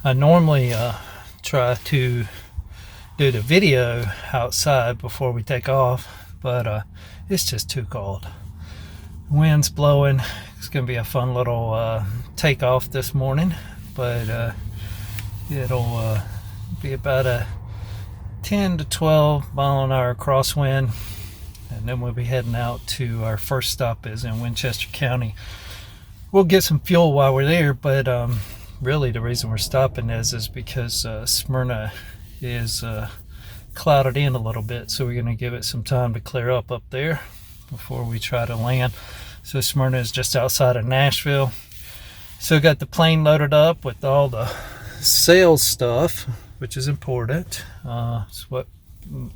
I normally try to do the video outside before we take off, but it's just too cold. Wind's blowing. It's gonna be a fun little takeoff this morning, but it'll be about a 10 to 12 mile an hour crosswind, and then we'll be heading out to our first stop is in Winchester County. We'll get some fuel while we're there, but really the reason we're stopping is because Smyrna is clouded in a little bit, so we're going to give it some time to clear up there before we try to land. So Smyrna is just outside of Nashville. So got the plane loaded up with all the sales stuff, which is important. It's what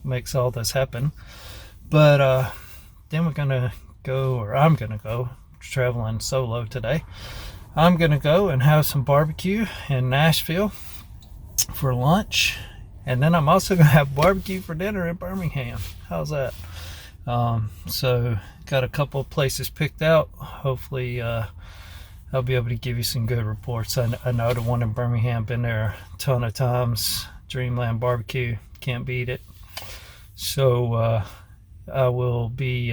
makes all this happen. But then we're gonna go, or I'm gonna go, traveling solo today. I'm gonna go and have some barbecue in Nashville for lunch, and then I'm also gonna have barbecue for dinner in Birmingham. How's that? So got a couple of places picked out. Hopefully I'll be able to give you some good reports. I know the one in Birmingham, been there a ton of times. Dreamland Barbecue, can't beat it. So I will be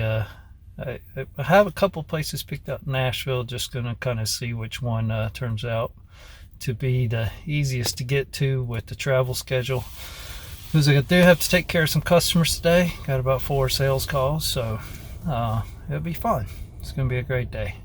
I have a couple places picked out in Nashville. Just gonna kind of see which one turns out to be the easiest to get to with the travel schedule, because I do have to take care of some customers today. Got about 4 sales calls, so it'll be fun. It's gonna be a great day.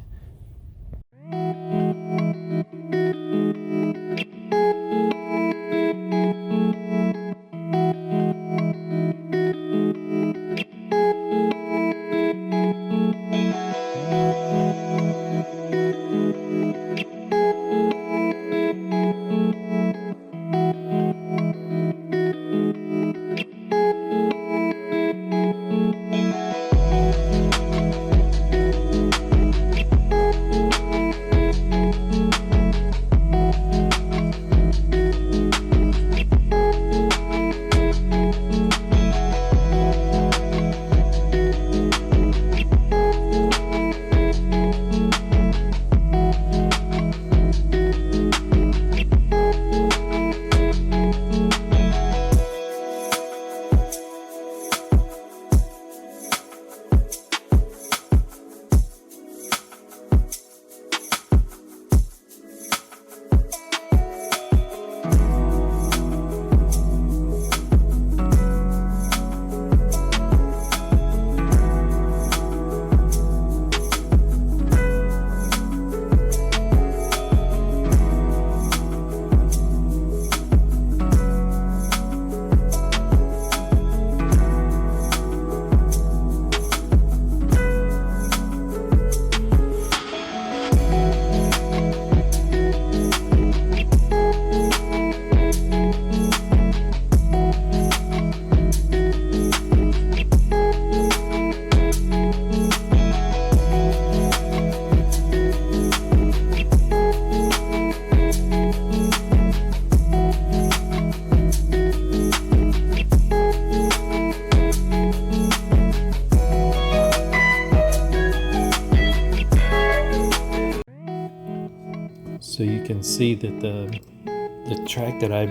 So you can see that the track that I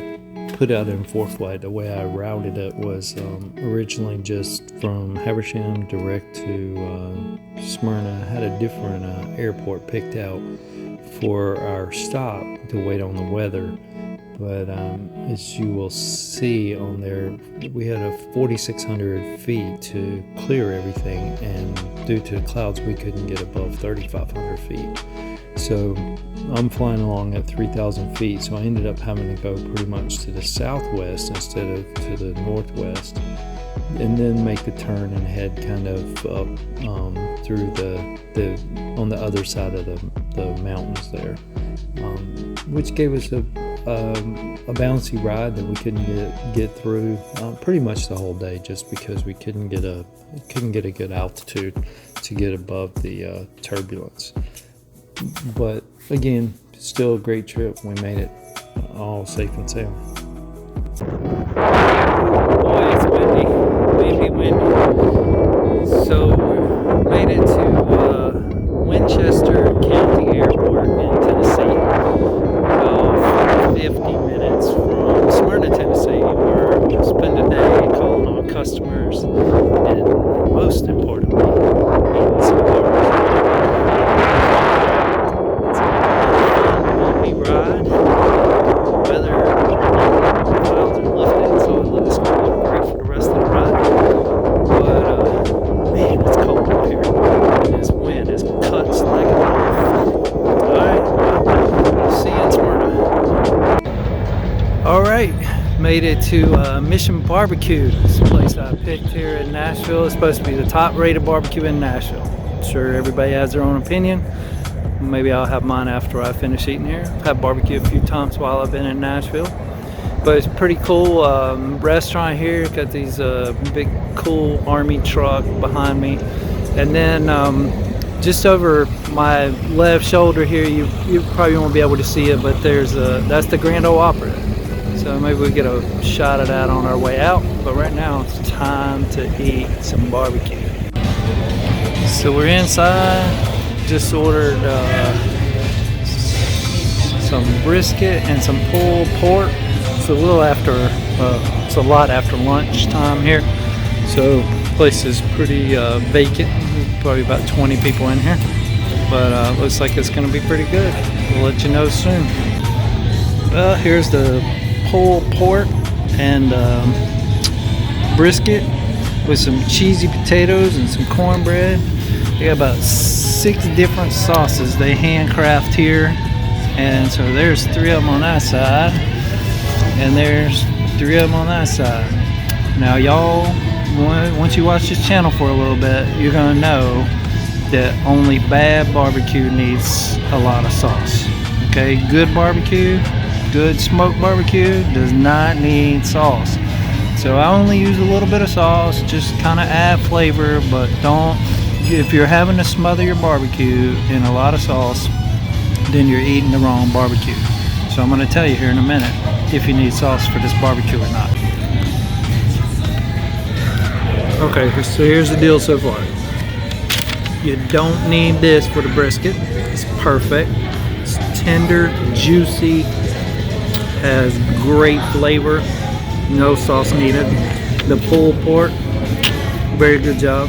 put out in 4-Flight, the way I routed it was originally just from Habersham direct to Smyrna. I had a different airport picked out for our stop to wait on the weather. But as you will see on there, we had a 4,600 feet to clear everything, and due to clouds we couldn't get above 3,500 feet. So I'm flying along at 3,000 feet, so I ended up having to go pretty much to the southwest instead of to the northwest, and then make the turn and head kind of up through the on the other side of the mountains there, which gave us a bouncy ride that we couldn't get through pretty much the whole day, just because we couldn't get a good altitude to get above the turbulence. But again, still a great trip. We made it all safe and sound. Boy, it's windy. So made it to Winchester County Airport in Tennessee. 50 minutes from Smyrna, Tennessee, where we'll spend a day calling on customers and, most importantly, eating some barbecue. It's a bumpy ride. Weather clouds are lifting, so it looks great for the rest of the ride. But man, it's cold up here, and this wind is cuts like a knife. All right, see you in Smyrna. All right, made it to Mission BBQ. This place I picked here in Nashville. It's supposed to be the top-rated barbecue in Nashville. I'm sure everybody has their own opinion. Maybe I'll have mine after I finish eating here. I've had barbecue a few times while I've been in Nashville. But it's a pretty cool restaurant here. Got these big, cool army truck behind me. And then just over my left shoulder here, you probably won't be able to see it, but that's the Grand Ole Opry. So maybe we get a shot of that on our way out. But right now it's time to eat some barbecue. So we're inside. Just ordered some brisket and some pulled pork. It's a little after, it's a lot after lunch time here. So the place is pretty vacant. Probably about 20 people in here. But looks like it's gonna be pretty good. We'll let you know soon. Well, here's the pulled pork and brisket with some cheesy potatoes and some cornbread. They got about 6 different sauces they handcraft here. And so there's 3 of them on that side. And there's 3 of them on that side. Now y'all, once you watch this channel for a little bit, you're gonna know that only bad barbecue needs a lot of sauce. Okay, good barbecue, good smoked barbecue does not need sauce. So I only use a little bit of sauce, just kind of add flavor, but don't, if you're having to smother your barbecue in a lot of sauce, then you're eating the wrong barbecue. So I'm gonna tell you here in a minute if you need sauce for this barbecue or not. Okay, so here's the deal so far. You don't need this for the brisket. It's perfect. It's tender, juicy, has great flavor. No sauce needed. The pulled pork, very good job.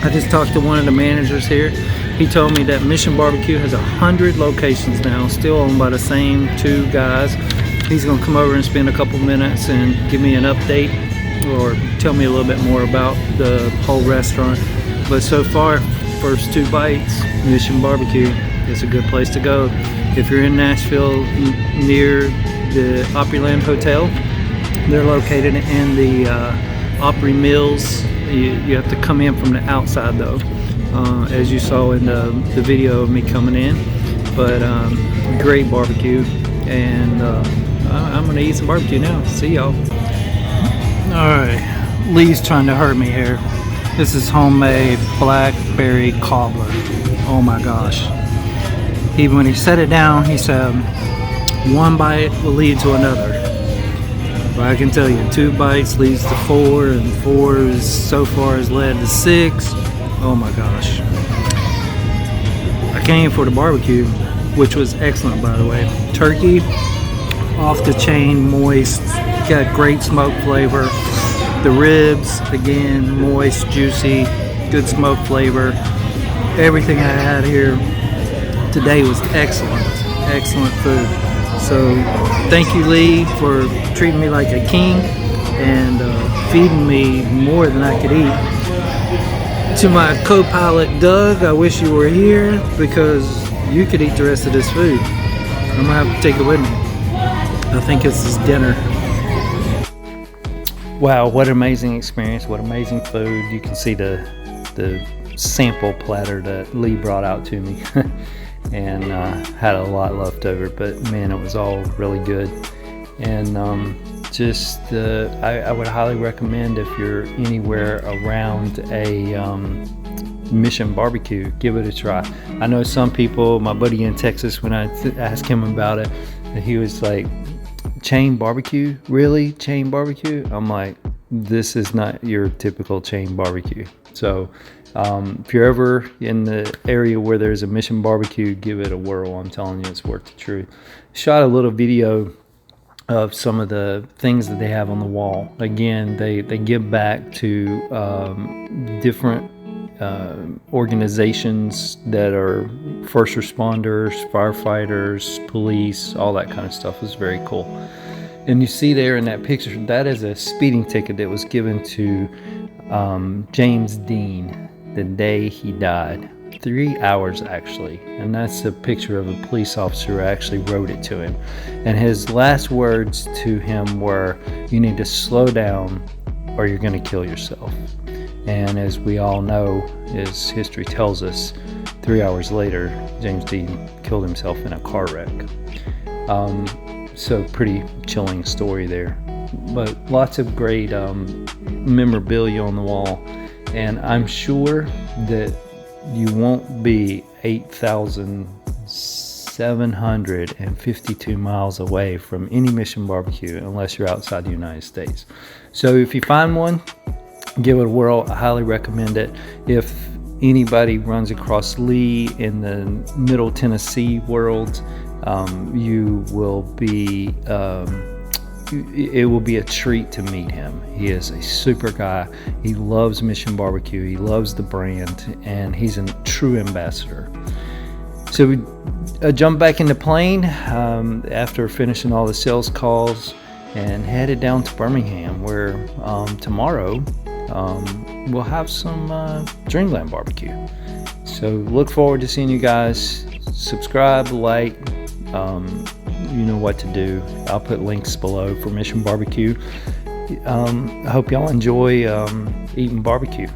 I just talked to one of the managers here. He told me that Mission BBQ has 100 locations now, still owned by the same 2 guys. He's gonna come over and spend a couple minutes and give me an update or tell me a little bit more about the whole restaurant. But so far, first 2 bites, Mission BBQ is a good place to go. If you're in Nashville near the Opryland Hotel, they're located in the Opry Mills. You have to come in from the outside though, as you saw in the video of me coming in. But great barbecue, and I'm gonna eat some barbecue now. See y'all. Alright, Lee's trying to hurt me here. This is homemade blackberry cobbler. Oh my gosh. Even when he set it down, he said, 1 bite will lead to another. But I can tell you, 2 bites leads to 4, and 4 is so far has led to 6. Oh my gosh. I came for the barbecue, which was excellent by the way. Turkey, off the chain, moist, got great smoke flavor. The ribs, again, moist, juicy, good smoke flavor. Everything I had here today was excellent, excellent food. So thank you, Lee, for treating me like a king and feeding me more than I could eat. To my co-pilot, Doug, I wish you were here because you could eat the rest of this food. I'm gonna have to take it with me. I think this is dinner. Wow, what an amazing experience, what amazing food. You can see the sample platter that Lee brought out to me. And had a lot left over, but man, it was all really good. And I would highly recommend, if you're anywhere around a Mission BBQ, give it a try. I know some people, my buddy in Texas, when I asked him about it, he was like, chain barbecue? Really? Chain barbecue? I'm like, this is not your typical chain barbecue. So if you're ever in the area where there's a Mission BBQ, give it a whirl. I'm telling you, it's worth the truth. Shot a little video of some of the things that they have on the wall. Again, they give back to different organizations that are first responders, firefighters, police, all that kind of stuff. Is very cool. And you see there in that picture, that is a speeding ticket that was given to James Dean the day he died. 3 hours actually, and that's a picture of a police officer who actually wrote it to him, and his last words to him were, "You need to slow down or you're going to kill yourself." And as we all know, as history tells us, 3 hours later James Dean killed himself in a car wreck. So pretty chilling story there, but lots of great memorabilia on the wall, and I'm sure that you won't be 8,752 miles away from any Mission BBQ unless you're outside the United States. So if you find one, give it a whirl. I highly recommend it. If anybody runs across Lee in the Middle Tennessee world, you will be it will be a treat to meet him. He is a super guy. He loves Mission BBQ. He loves the brand, and he's a true ambassador. So we jumped back in the plane after finishing all the sales calls and headed down to Birmingham, where tomorrow we'll have some Dreamland barbecue. So look forward to seeing you guys. Subscribe, like, you know what to do. I'll put links below for Mission BBQ. I hope y'all enjoy eating barbecue.